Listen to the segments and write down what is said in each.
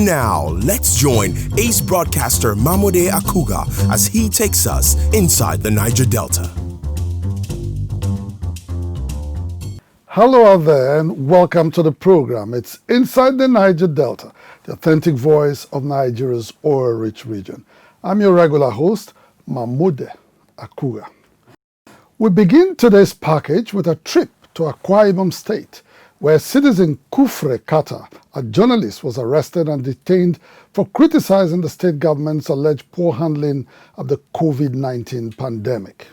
And now, let's join ace broadcaster Mamode Akugha as he takes us inside the Niger Delta. Hello out there and welcome to the program. It's Inside the Niger Delta, the authentic voice of Nigeria's oil-rich region. I'm your regular host, Mamode Akugha. We begin today's package with a trip to Akwa Ibom State, where citizen Kufre Kata, a journalist, was arrested and detained for criticizing the state government's alleged poor handling of the COVID-19 pandemic.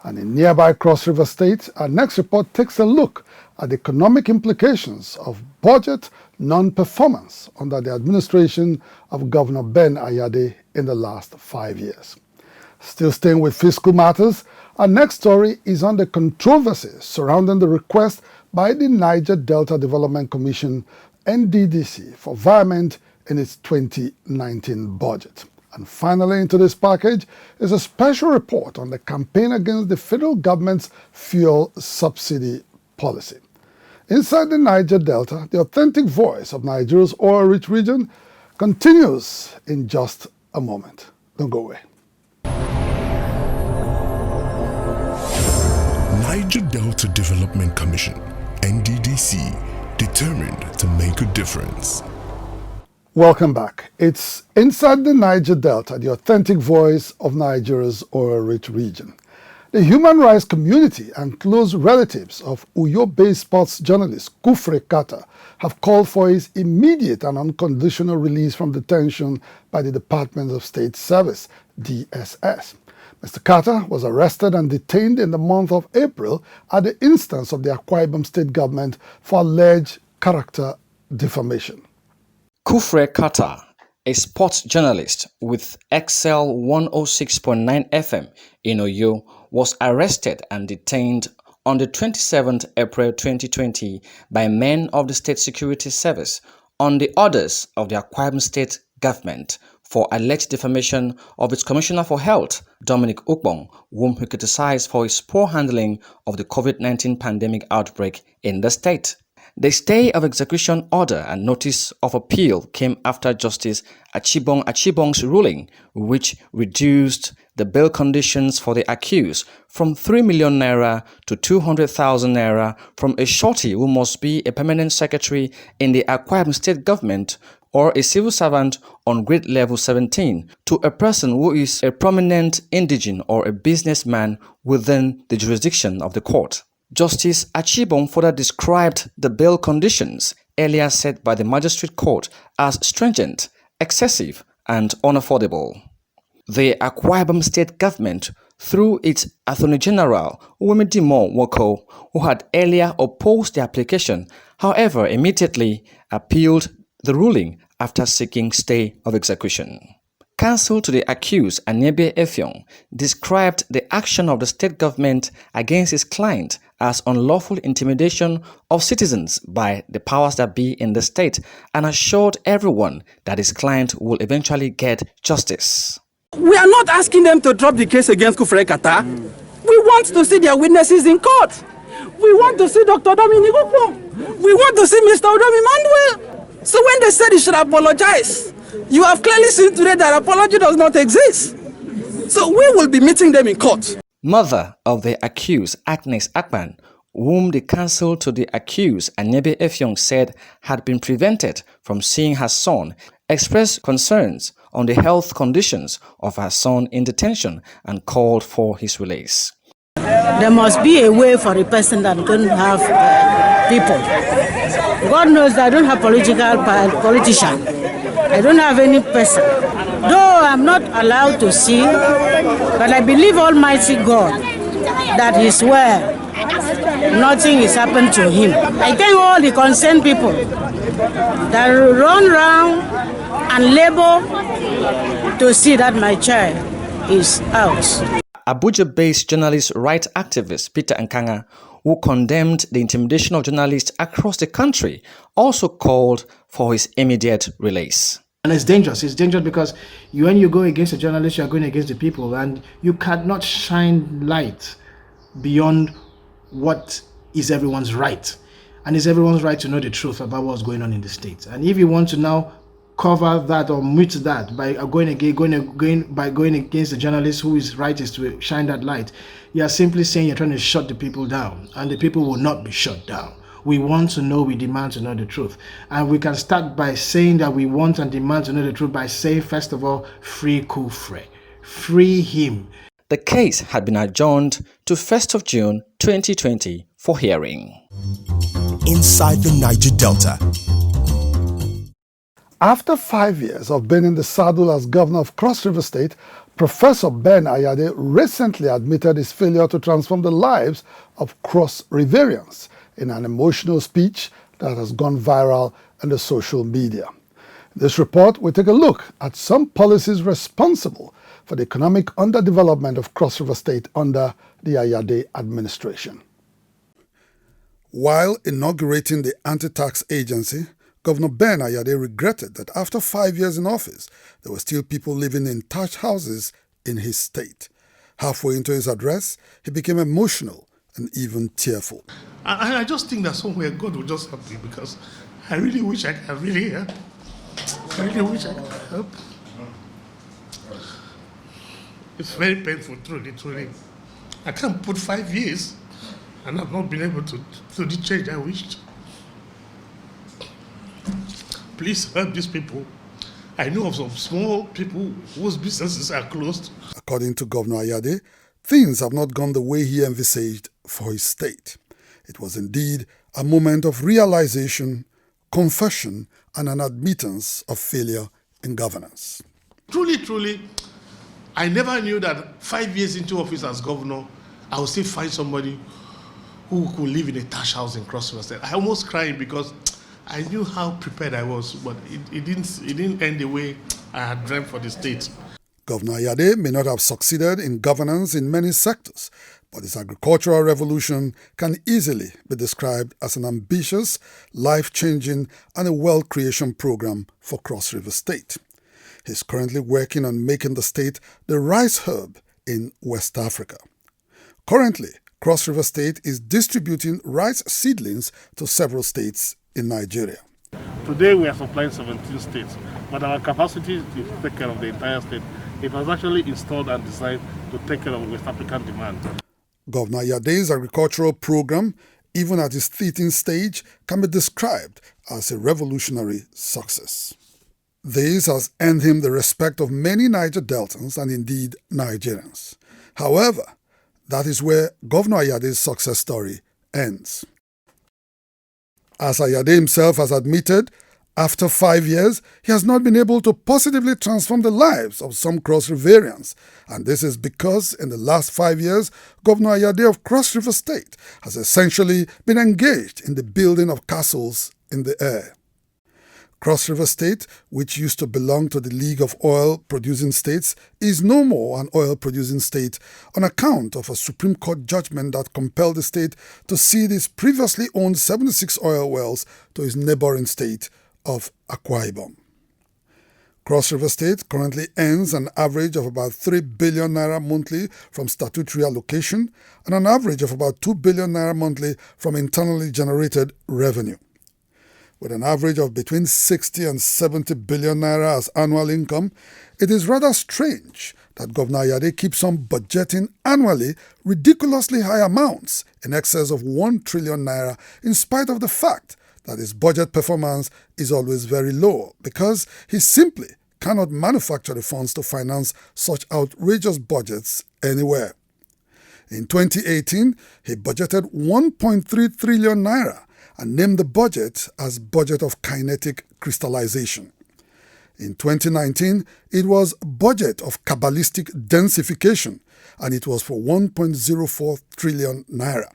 And in nearby Cross River State, our next report takes a look at the economic implications of budget non-performance under the administration of Governor Ben Ayade in the last 5 years. Still staying with fiscal matters, our next story is on the controversy surrounding the request by the Niger Delta Development Commission, NDDC, for VIREMENT in its 2019 budget. And finally, into this package is a special report on the campaign against the federal government's fuel subsidy policy. Inside the Niger Delta, the authentic voice of Nigeria's oil-rich region continues in just a moment. Don't go away. Niger Delta Development Commission, NDDC, determined to make a difference. Welcome back. It's Inside the Niger Delta, the authentic voice of Nigeria's oil-rich region. The human rights community and close relatives of Uyo-based sports journalist Kufre Kata have called for his immediate and unconditional release from detention by the Department of State Service, DSS. Mr. Kata was arrested and detained in the month of April at the instance of the Akwa Ibom state government for alleged character defamation. Kufre Kata, a sports journalist with XL 106.9 FM in Oyo, was arrested and detained on the 27th April 2020 by men of the State Security Service on the orders of the Akwa Ibom state government for alleged defamation of its Commissioner for Health, Dominic Ukbong, whom he criticized for his poor handling of the COVID-19 pandemic outbreak in the state. The stay of execution order and notice of appeal came after Justice Achibong's ruling, which reduced the bail conditions for the accused from 3 million naira to 200,000 naira from a shorty who must be a permanent secretary in the Akwa Ibom state government or a civil servant on grade level 17 to a person who is a prominent indigene or a businessman within the jurisdiction of the court. Justice Achibong further described the bail conditions earlier set by the magistrate court as stringent, excessive, and unaffordable. The Akwa Ibom state government, through its Attorney General, Uwemedimo Woko, who had earlier opposed the application, however, immediately appealed the ruling after seeking stay of execution. Counsel to the accused, Anyebe Effiong, described the action of the state government against his client as unlawful intimidation of citizens by the powers that be in the state and assured everyone that his client will eventually get justice. We are not asking them to drop the case against Kufre Kata. We want to see their witnesses in court. We want to see Dr. Dominic Ukbong. We want to see Mr. Odom Emmanuel. So when they said he should apologize, you have clearly seen today that apology does not exist. So we will be meeting them in court. Mother of the accused, Agnes Akpan, whom the counsel to the accused, Anyebe Effiong, said had been prevented from seeing her son, expressed concerns on the health conditions of her son in detention and called for his release. There must be a way for a person that don't have people. God knows I don't have politician. I don't have any person. Though I'm not allowed to see, but I believe Almighty God that He's well. Nothing is happened to him. I thank all the concerned people that run around and labor to see that my child is out. Abuja-based journalist right activist Peter Nkanga, who condemned the intimidation of journalists across the country, also called for his immediate release. And it's dangerous. It's dangerous because when you go against a journalist, you are going against the people, and you cannot shine light beyond what is everyone's right. And it's everyone's right to know the truth about what's going on in the state. And if you want to now cover that or mute that by going against the journalist whose right is to shine that light. You are simply saying you're trying to shut the people down, and the people will not be shut down. We want to know, we demand to know the truth. And we can start by saying that we want and demand to know the truth by saying, first of all, free Kufre. Free him. The case had been adjourned to 1st of June 2020 for hearing. Inside the Niger Delta. After 5 years of being in the saddle as governor of Cross River State, Professor Ben Ayade recently admitted his failure to transform the lives of Cross Riverians in an emotional speech that has gone viral in the social media. In this report, we take a look at some policies responsible for the economic underdevelopment of Cross River State under the Ayade administration. While inaugurating the anti-tax agency, Governor Ben Ayade regretted that after 5 years in office, there were still people living in thatched houses in his state. Halfway into his address, he became emotional and even tearful. I just think that somewhere God will just help me, because I really wish I could really help. I really wish I could help. It's very painful, truly. I can't put 5 years and I've not been able to do the change I wished. Please help these people. I know of some small people whose businesses are closed. According to Governor Ayade, things have not gone the way he envisaged for his state. It was indeed a moment of realization, confession, and an admittance of failure in governance. Truly, I never knew that 5 years into office as governor, I would still find somebody who could live in a thatched house in Cross River State. I almost cried because I knew how prepared I was, but it didn't end the way I had dreamt for the state. Governor Ayade may not have succeeded in governance in many sectors, but his agricultural revolution can easily be described as an ambitious, life-changing, and a wealth creation program for Cross River State. He's currently working on making the state the rice hub in West Africa. Currently, Cross River State is distributing rice seedlings to several states in Nigeria. Today we are supplying 17 states, but our capacity to take care of the entire state, it was actually installed and designed to take care of West African demand. Governor Ayade's agricultural program, even at its teething stage, can be described as a revolutionary success. This has earned him the respect of many Niger Deltans and indeed Nigerians. However, that is where Governor Ayade's success story ends. As Ayade himself has admitted, after 5 years, he has not been able to positively transform the lives of some Cross Riverians, and this is because in the last 5 years, Governor Ayade of Cross River State has essentially been engaged in the building of castles in the air. Cross River State, which used to belong to the League of Oil-Producing States, is no more an oil-producing state on account of a Supreme Court judgment that compelled the state to cede its previously owned 76 oil wells to its neighboring state of AKWA. Cross River State currently earns an average of about 3 billion naira monthly from statutory allocation and an average of about 2 billion naira monthly from internally generated revenue. With an average of between 60 and 70 billion naira as annual income, it is rather strange that Governor Ayade keeps on budgeting annually ridiculously high amounts in excess of 1 trillion naira in spite of the fact that his budget performance is always very low because he simply cannot manufacture the funds to finance such outrageous budgets anywhere. In 2018, he budgeted 1.3 trillion naira and named the budget as Budget of Kinetic Crystallization. In 2019, it was Budget of Kabbalistic Densification, and it was for 1.04 trillion naira.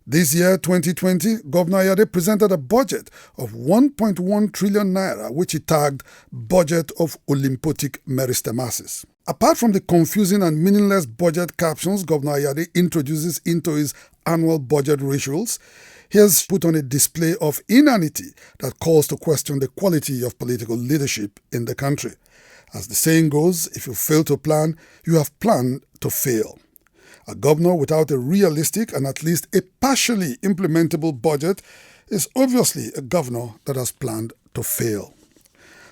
This year, 2020, Governor Ayade presented a budget of 1.1 trillion naira, which he tagged Budget of Olympotic Meristemasis. Apart from the confusing and meaningless budget captions Governor Ayade introduces into his annual budget rituals, he has put on a display of inanity that calls to question the quality of political leadership in the country. As the saying goes, if you fail to plan, you have planned to fail. A governor without a realistic and at least a partially implementable budget is obviously a governor that has planned to fail.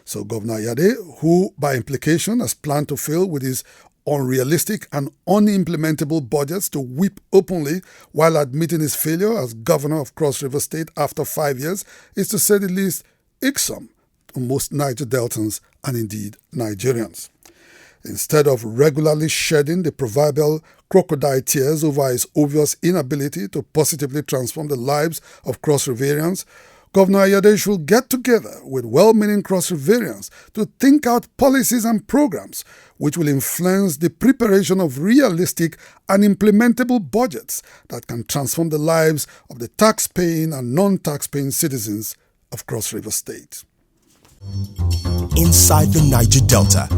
So Governor Ayade, who by implication has planned to fail with his unrealistic and unimplementable budgets to weep openly while admitting his failure as governor of Cross River State after 5 years, is to say the least irksome to most Niger Deltans and indeed Nigerians. Instead of regularly shedding the proverbial crocodile tears over his obvious inability to positively transform the lives of Cross Riverians, Governor Ayade should get together with well-meaning Cross Riverians to think out policies and programs which will influence the preparation of realistic and implementable budgets that can transform the lives of the tax-paying and non-tax-paying citizens of Cross River State. Inside the Niger Delta.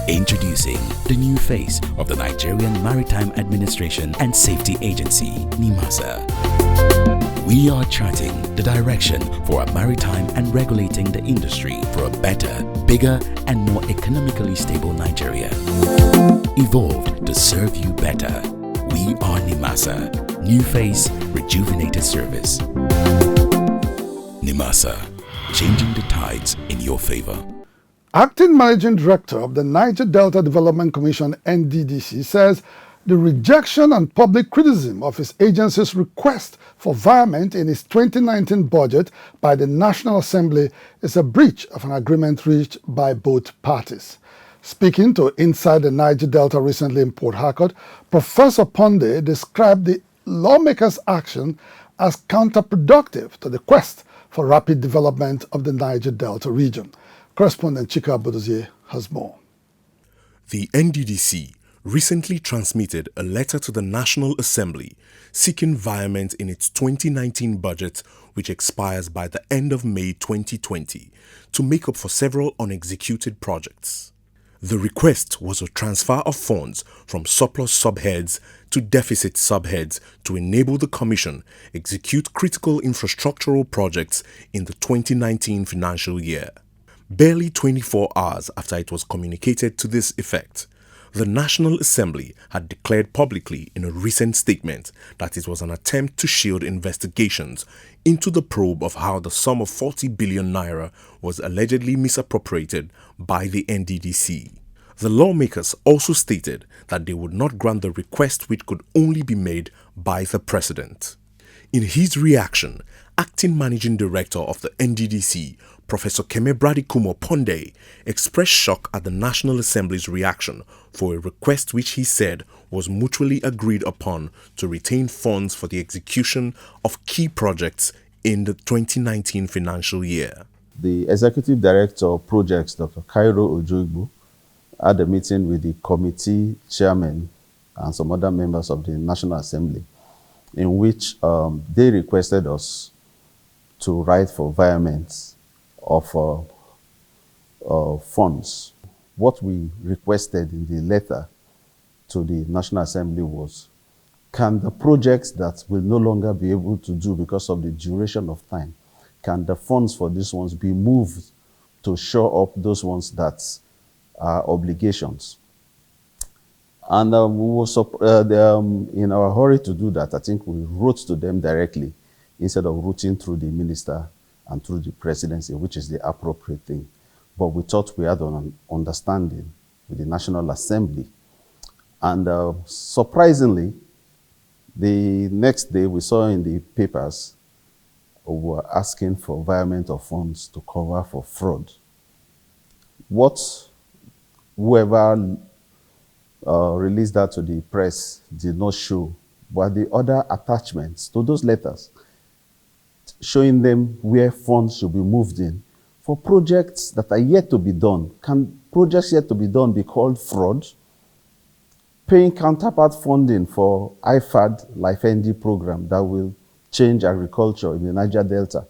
Introducing the new face of the Nigerian Maritime Administration and Safety Agency, NIMASA. We are charting the direction for a maritime and regulating the industry for a better, bigger, and more economically stable Nigeria. Evolved to serve you better. We are NIMASA. New face, rejuvenated service. NIMASA, changing the tides in your favor. Acting Managing Director of the Niger Delta Development Commission (NDDC) says the rejection and public criticism of his agency's request for VIREMENT in its 2019 budget by the National Assembly is a breach of an agreement reached by both parties. Speaking to Inside the Niger Delta recently in Port Harcourt, Professor Ponde described the lawmakers' action as counterproductive to the quest for rapid development of the Niger Delta region. Correspondent Chika Bodozie has more. The NDDC recently transmitted a letter to the National Assembly seeking VIREMENT in its 2019 budget, which expires by the end of May 2020, to make up for several unexecuted projects. The request was a transfer of funds from surplus subheads to deficit subheads to enable the Commission execute critical infrastructural projects in the 2019 financial year. Barely 24 hours after it was communicated to this effect, the National Assembly had declared publicly in a recent statement that it was an attempt to shield investigations into the probe of how the sum of 40 billion naira was allegedly misappropriated by the NDDC. The lawmakers also stated that they would not grant the request, which could only be made by the President. In his reaction, Acting Managing Director of the NDDC, Professor Keme Kumo Ponde, expressed shock at the National Assembly's reaction for a request which he said was mutually agreed upon to retain funds for the execution of key projects in the 2019 financial year. The Executive Director of Projects, Dr. Cairo Ojoigbo, had a meeting with the committee chairman and some other members of the National Assembly, in which they requested us to write for VIREMENT of funds. What we requested in the letter to the National Assembly was, can the projects that will no longer be able to do because of the duration of time, can the funds for these ones be moved to shore up those ones that are obligations? And we were in our hurry to do that, I think we wrote to them directly instead of routing through the minister and through the presidency, which is the appropriate thing. But we thought we had an understanding with the National Assembly. And surprisingly, the next day we saw in the papers, we were asking for VIREMENT of funds to cover for fraud. Whoever released that to the press did not show, but the other attachments to those letters, showing them where funds should be moved in for projects that are yet to be done. Can projects yet to be done be called fraud? Paying counterpart funding for IFAD Life ND program that will change agriculture in the Niger Delta.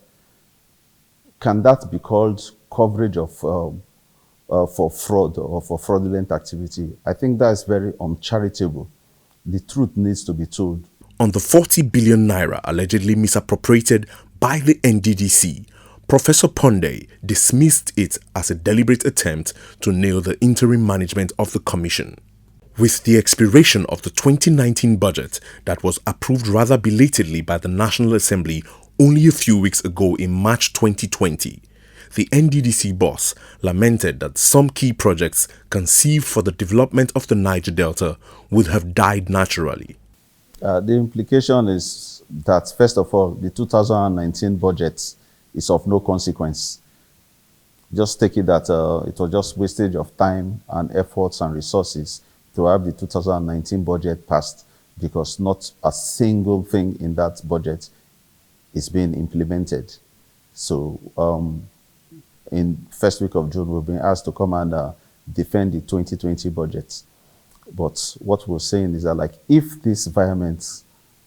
Can that be called coverage of for fraud or for fraudulent activity? I think that's very uncharitable. The truth needs to be told. On the 40 billion naira allegedly misappropriated by the NDDC, Professor Ponde dismissed it as a deliberate attempt to nail the interim management of the Commission. With the expiration of the 2019 budget that was approved rather belatedly by the National Assembly Only a few weeks ago in March 2020, the NDDC boss lamented that some key projects conceived for the development of the Niger Delta would have died naturally. The implication is that, first of all, the 2019 budget is of no consequence. Just take it that it was just wastage of time and efforts and resources to have the 2019 budget passed, because not a single thing in that budget is being implemented. So in first week of June, we've been asked to come and defend the 2020 budget. But what we're saying is that, like, if these environments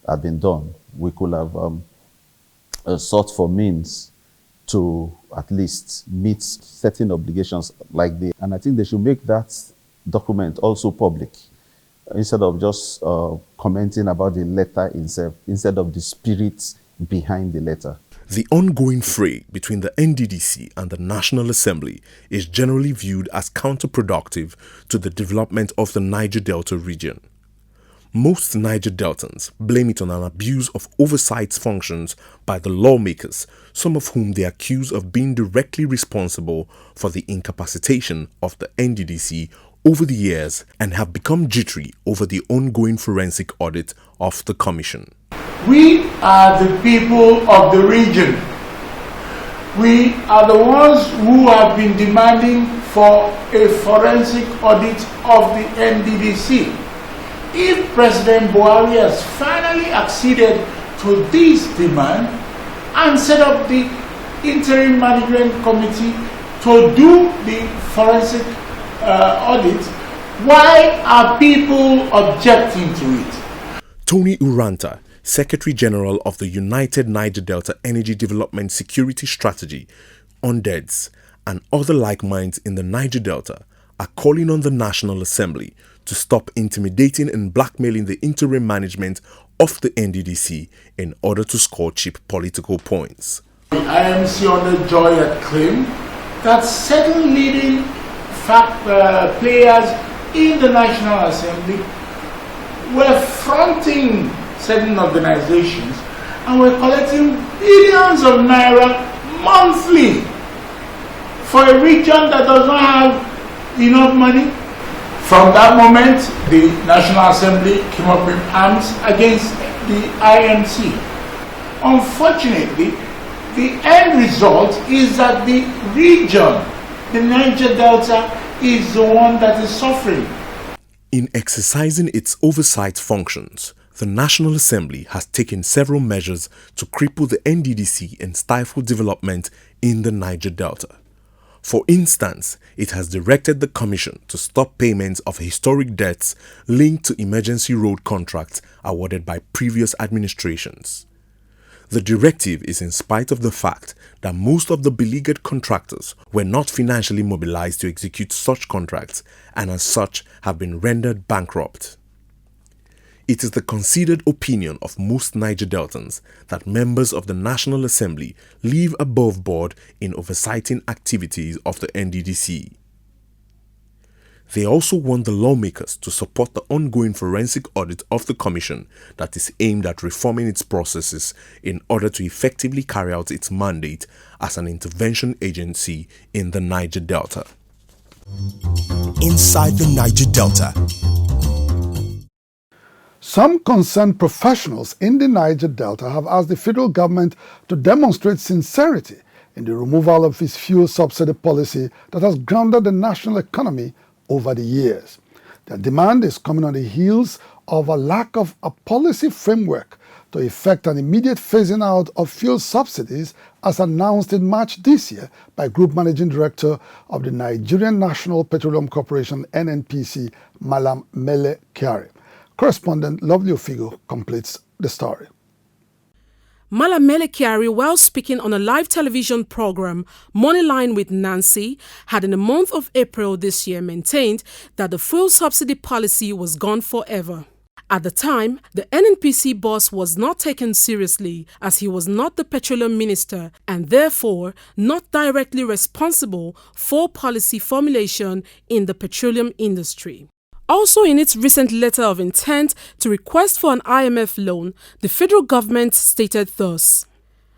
had been done, we could have sought for means to at least meet certain obligations like this. And I think they should make that document also public, instead of just commenting about the letter itself, instead of the spirit behind the letter. The ongoing fray between the NDDC and the National Assembly is generally viewed as counterproductive to the development of the Niger Delta region. Most Niger Deltans blame it on an abuse of oversight functions by the lawmakers, some of whom they accuse of being directly responsible for the incapacitation of the NDDC over the years, and have become jittery over the ongoing forensic audit of the Commission. We are the people of the region. We are the ones who have been demanding for a forensic audit of the NDDC. If President Buhari has finally acceded to this demand and set up the interim management committee to do the forensic audit, why are people objecting to it? Tony Uranta, Secretary General of the United Niger Delta Energy Development Security Strategy, UNDEDS, and other like minds in the Niger Delta are calling on the National Assembly to stop intimidating and blackmailing the interim management of the NDDC in order to score cheap political points. The IMC on the joy had claimed that certain leading players in the National Assembly were fronting certain organizations and were collecting billions of naira monthly for a region that does not have enough money. From that moment, the National Assembly came up with arms against the IMC. Unfortunately, the end result is that the region, the Niger Delta, is the one that is suffering. In exercising its oversight functions, the National Assembly has taken several measures to cripple the NDDC and stifle development in the Niger Delta. For instance, it has directed the Commission to stop payments of historic debts linked to emergency road contracts awarded by previous administrations. The directive is in spite of the fact that most of the beleaguered contractors were not financially mobilized to execute such contracts and as such have been rendered bankrupt. It is the considered opinion of most Niger Deltans that members of the National Assembly live above board in oversighting activities of the NDDC. They also want the lawmakers to support the ongoing forensic audit of the Commission that is aimed at reforming its processes in order to effectively carry out its mandate as an intervention agency in the Niger Delta. Inside the Niger Delta. Some concerned professionals in the Niger Delta have asked the federal government to demonstrate sincerity in the removal of its fuel subsidy policy that has grounded the national economy over the years. Their demand is coming on the heels of a lack of a policy framework to effect an immediate phasing out of fuel subsidies as announced in March this year by Group Managing Director of the Nigerian National Petroleum Corporation NNPC, Malam Mele Kyari. Correspondent Lovely Ofigo completes the story. Mamode Kyari, while speaking on a live television program, Moneyline with Nancy, had in the month of April this year maintained that the fuel subsidy policy was gone forever. At the time, the NNPC boss was not taken seriously as he was not the petroleum minister and therefore not directly responsible for policy formulation in the petroleum industry. Also, in its recent letter of intent to request for an IMF loan, the federal government stated thus: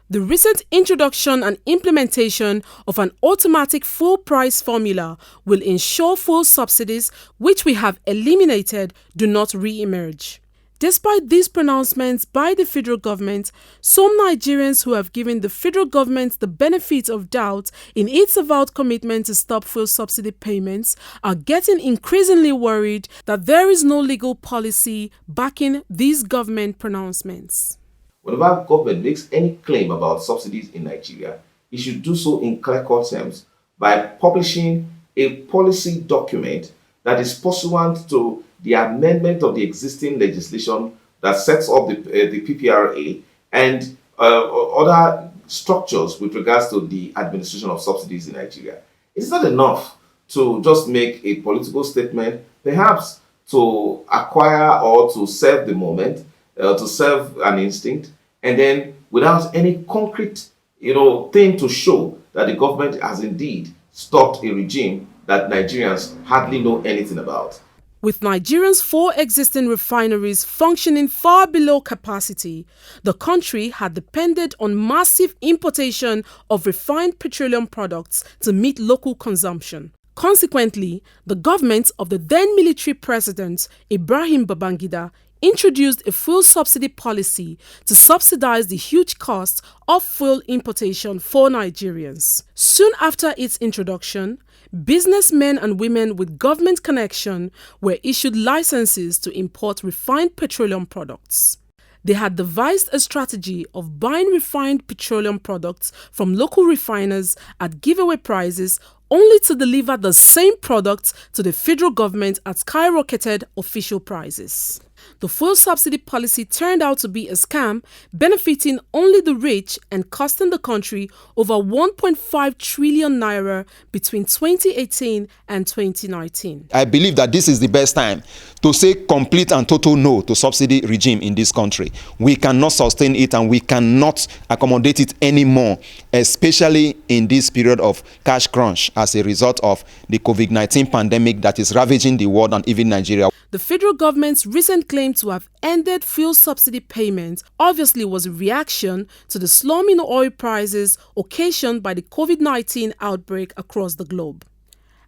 The recent introduction and implementation of an automatic fuel price formula will ensure fuel subsidies, which we have eliminated, do not re-emerge. Despite these pronouncements by the federal government, some Nigerians who have given the federal government the benefit of doubt in its avowed commitment to stop fuel subsidy payments are getting increasingly worried that there is no legal policy backing these government pronouncements. Whenever government makes any claim about subsidies in Nigeria, it should do so in clear-cut terms by publishing a policy document that is pursuant to the amendment of the existing legislation that sets up the PPRA and other structures with regards to the administration of subsidies in Nigeria. It's not enough to just make a political statement, perhaps to acquire or to serve the moment, to serve an instinct, and then without any concrete, thing to show that the government has indeed stopped a regime that Nigerians hardly know anything about. With Nigeria's 4 existing refineries functioning far below capacity, the country had depended on massive importation of refined petroleum products to meet local consumption. Consequently, the government of the then military president, Ibrahim Babangida, introduced a fuel subsidy policy to subsidize the huge cost of fuel importation for Nigerians. Soon after its introduction, businessmen and women with government connection were issued licenses to import refined petroleum products. They had devised a strategy of buying refined petroleum products from local refiners at giveaway prices, only to deliver the same products to the federal government at skyrocketed official prices. The fuel subsidy policy turned out to be a scam, benefiting only the rich and costing the country over 1.5 trillion naira between 2018 and 2019. I believe that this is the best time to say complete and total no to subsidy regime in this country. We cannot sustain it and we cannot accommodate it anymore, especially in this period of cash crunch as a result of the COVID-19 pandemic that is ravaging the world and even Nigeria. The federal government's recent claim to have ended fuel subsidy payments obviously was a reaction to the slump in oil prices occasioned by the COVID-19 outbreak across the globe.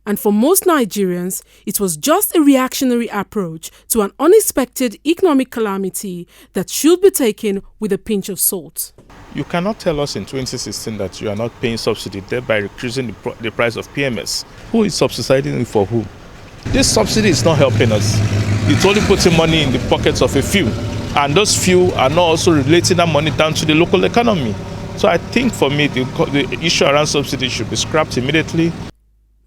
And for most Nigerians, it was just a reactionary approach to an unexpected economic calamity that should be taken with a pinch of salt. You cannot tell us in 2016 that you are not paying subsidy, thereby increasing the price of PMS. Who is subsidizing for who? This subsidy is not helping us. It's only putting money in the pockets of a few. And those few are not also relating that money down to the local economy. So I think for me, the issue around subsidy should be scrapped immediately.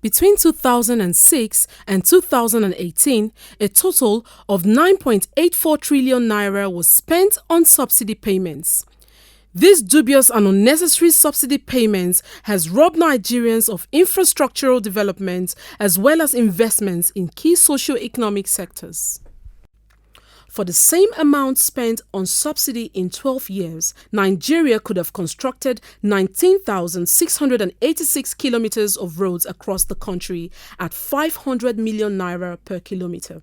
Between 2006 and 2018, a total of 9.84 trillion naira was spent on subsidy payments. These dubious and unnecessary subsidy payments has robbed Nigerians of infrastructural development as well as investments in key socio-economic sectors. For the same amount spent on subsidy in 12 years, Nigeria could have constructed 19,686 kilometers of roads across the country at 500 million naira per kilometer.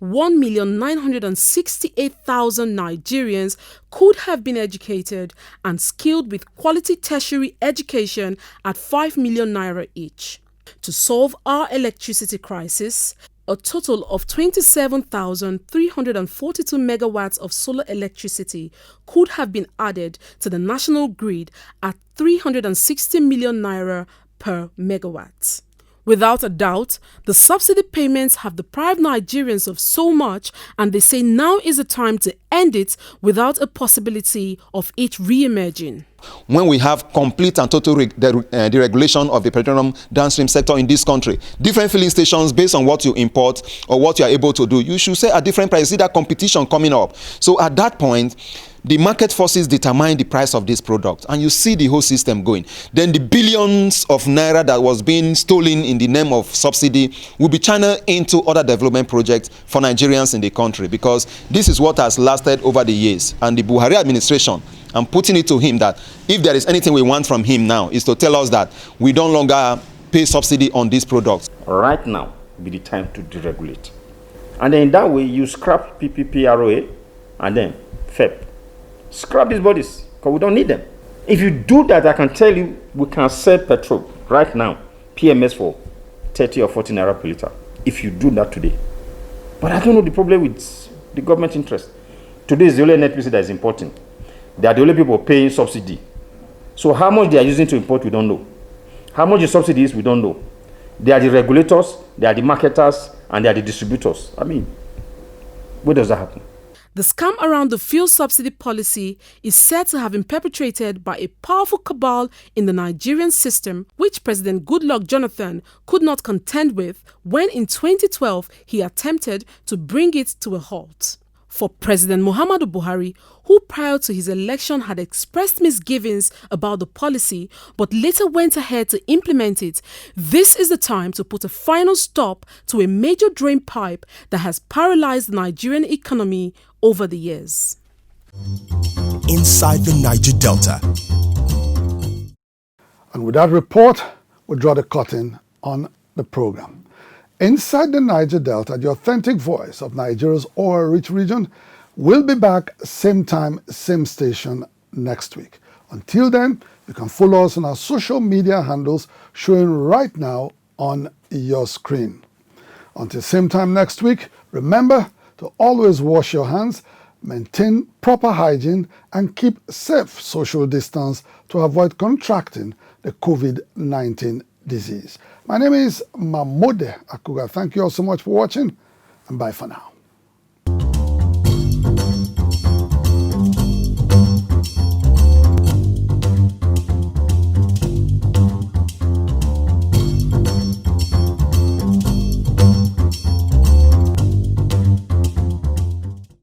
1,968,000 Nigerians could have been educated and skilled with quality tertiary education at 5 million naira each. To solve our electricity crisis, a total of 27,342 megawatts of solar electricity could have been added to the national grid at 360 million naira per megawatt. Without a doubt, the subsidy payments have deprived Nigerians of so much, and they say now is the time to end it without a possibility of it re-emerging. When we have complete and total deregulation of the petroleum downstream sector in this country, different filling stations based on what you import or what you are able to do, you should say at different prices, see that competition coming up. So at that point, the market forces determine the price of this product, and you see the whole system going. Then the billions of naira that was being stolen in the name of subsidy will be channeled into other development projects for Nigerians in the country, because this is what has lasted over the years. And the Buhari administration, I'm putting it to him that if there is anything we want from him now, is to tell us that we don't longer pay subsidy on these products. Right now be the time to deregulate. And then in that way, you scrap PPPROA and then FEP. Scrap these bodies, because we don't need them. If you do that, I can tell you we can sell petrol right now, PMS for 30 or 40 naira per liter. If you do that today. But I don't know the problem with the government interest. Today is the only NPC that is importing. They are the only people paying subsidy. So how much they are using to import, we don't know. How much the subsidy is, we don't know. They are the regulators, they are the marketers, and they are the distributors. I mean, where does that happen? The scam around the fuel subsidy policy is said to have been perpetrated by a powerful cabal in the Nigerian system, which President Goodluck Jonathan could not contend with when in 2012 he attempted to bring it to a halt. For President Muhammadu Buhari, who prior to his election had expressed misgivings about the policy but later went ahead to implement it, this is the time to put a final stop to a major drain pipe that has paralyzed the Nigerian economy over the years. Inside the Niger Delta. And with that report, we draw the curtain on the program. Inside the Niger Delta, the authentic voice of Nigeria's oil-rich region, will be back same time, same station next week. Until then, you can follow us on our social media handles showing right now on your screen. Until same time next week, remember to always wash your hands, maintain proper hygiene, and keep safe social distance to avoid contracting the COVID-19 disease. My name is Mamode Akugha. Thank you all so much for watching, and bye for now.